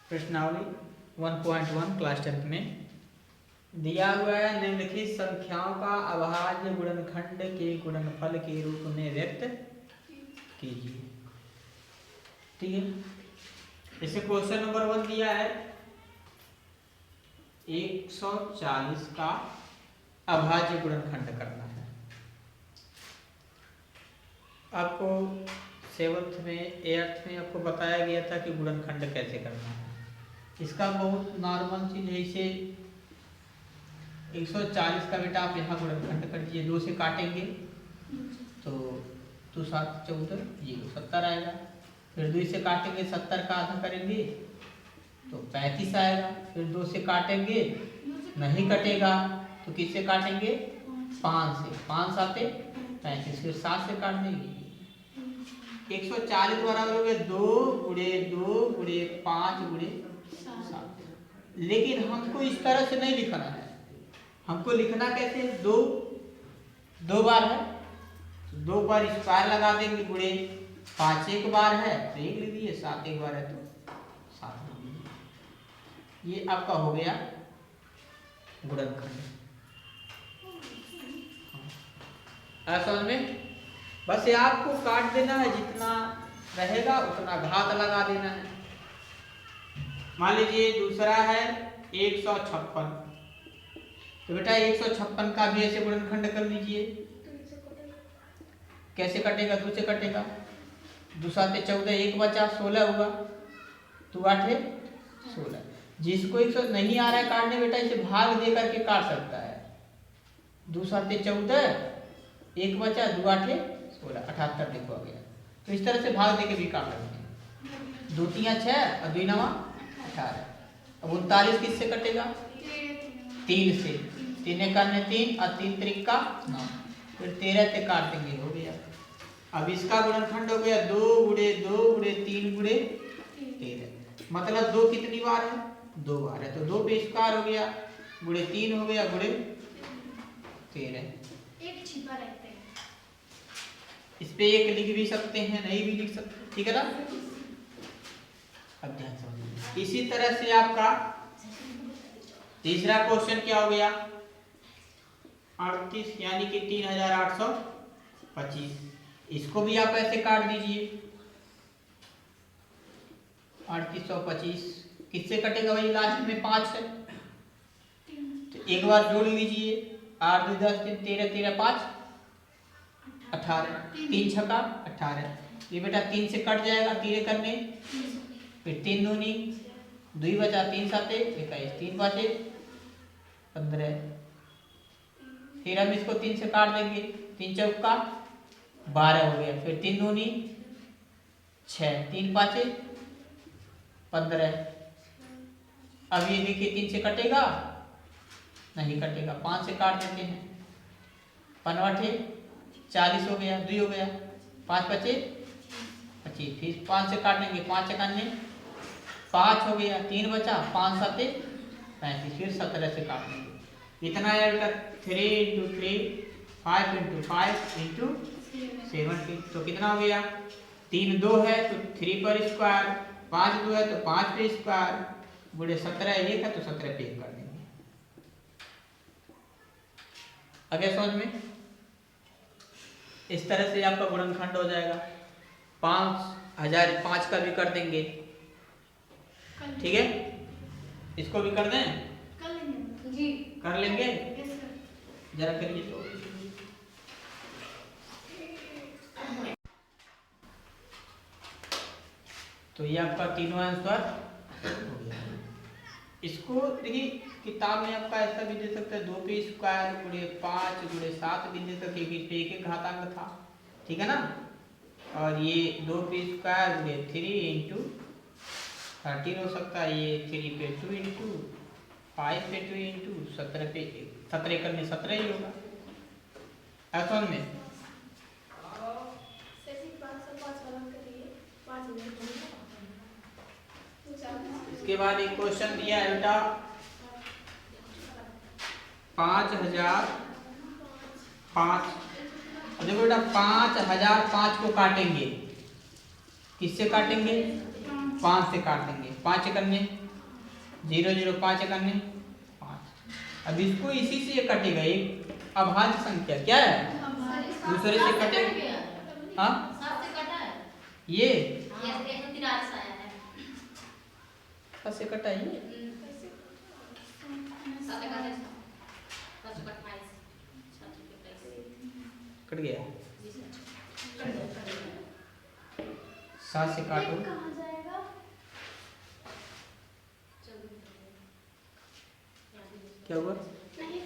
प्रश्नावली 1.1 क्लास 10 में दिया हुआ है निम्नलिखित संख्याओं का अभाज्य गुणनखंड के गुणनफल के रूप में व्यक्त कीजिए। ठीक है, इसे क्वेश्चन नंबर 1 दिया है 140 का अभाज्य गुणनखंड करना है। आपको 7th में 8th में आपको बताया गया था कि गुणनखंड कैसे करना है। इसका बहुत नॉर्मल चीज है। इसे 140 का बेटा आप यहाँ गुणनखंड कर दीजिए। 2 से काटेंगे तो 2 7 14 0 70 आएगा। फिर 2 से काटेंगे 70 का आधा करेंगे तो 35 आएगा। फिर 2 से काटेंगे नहीं कटेगा तो किससे काटेंगे 5 से, 5 आते 35, फिर 7 से काट देंगे। 140 बराबर हो गया 2 गुणे 2 गुणे 5 गुणे 7। लेकिन हमको इस तरह से नहीं लिखना है। हमको लिखना कैसे है, 2 बार है तो 2 बार स्क्वायर लगा देंगे, गुणे 5 एक बार है तो 1 लिख दिए, 7 एक बार है तो 7 लिख दिए। ये आपका हो गया गुणनखंड। समझ में? बस ये आपको काट देना है, जितना रहेगा उतना घात लगा देना है। मान लीजिए दूसरा है 156, तो बेटा 156 का भी ऐसे गुणनखंड कर लीजिए। कैसे कटेगा? 2 से कटेगा, 2 7 14, 1 बचा 16 हुआ, 2 8 16। जिसको 100 नहीं आ रहा है काटने बेटा इसे भाग दे करके काट सकता है। 2 7 14, 1 बचा 2 8 16, 78 देखो आ गया। तो इस तरह से भाग दे के भी काट सकते हैं। 2 3 6 और 2 9 18। अब 39 किससे कटेगा? 3 से। 3 एकाने 3 और 3 त्रिका 9, फिर 13 से काट देंगे, हो गया। अब इसका गुणनखंड हो गया 2 गुणे 2 गुणे 3 गुणे 13। मतलब 2 कितनी बार है? 2 बार है तो 2 पे स्क्वायर हो गया, गुणे 3 हो गया, गुणे 13। एक छिपा रहता है। इस पे 1 लिख भी सकते हैं, नहीं भी लिख सकते, ठीक है ना? अब ध्यान समझिए। इसी तरह से आपका तीसरा क्वेश्चन क्या हो गया? 38 यानी कि 3825। इसको भी आप ऐसे काट दीजिए। 3825 किससे कटेगा भाई? लास्ट में 5 है तो एक बार जोड़ लीजिए। 8 2 10 3 13 13 5 18, 3 छक्का 18। ये बेटा 3 से कट जाएगा, 3 करने, फिर 3 दूनी 2 बचा, 3 7 21, 3 5 15। फिर हम इसको 3 से काट देंगे, 3 चौका 12 हो गया, फिर 3 दूनी 6, 3 5 15। अब ये देखिए 3 से कटेगा नहीं कटेगा, 5 से काट देते हैं, 5 40 हो गया, 2 हो गया, 5 25, फिर 5 से काटेंगे, 5 एकाने 5 हो गया, 3 बचा, 5 7 35, फिर 17 से काटेंगे। इतना है बेटा 3 × 3 5 × 5 × 70। तो कितना हो गया? 3 2 है तो 3 पर स्क्वायर, 5 2 है तो 5 पे स्क्वायर, गुणे 17 1 है तो 17 पे 1 कर देंगे। आगे समझ में? इस तरह से आपका गुणनखंड हो जाएगा। 5005 का भी कर देंगे, ठीक है? इसको भी कर दें? कर लेंगे जी। कर लेंगे? Yes sir. जरा करिए तो। तो ये आपका तीनों आंसर हो गया। इसको देखिए किताब में आपका ऐसा भी दे सकता है 2 पे स्क्वायर गुणे 5 गुणे 7 भी दे सकते हैं, पे एक घातांक था, ठीक है ना? और ये 2 पे स्क्वायर गुणे 3 × 13 हो सकता है, ये 3 पे 2 × 5 पे 2 × 17 पे 17 करने 17 ही होगा। ऐसा में इसके बाद एक क्वेश्चन दिया है बेटा 5005। देखो बेटा 5005 को काटेंगे, किससे काटेंगे? 5 से काट देंगे। 5 एकन्ने 0 0 5 एकन्ने 5। अब इसको इसी से ये कटेगा, एक अभाज्य संख्या क्या है, दूसरे से कटेगा। हाँ ये से कटा ये कट गया। 7 से काटो, कहाँ जाएगा? क्या हुआ? नहीं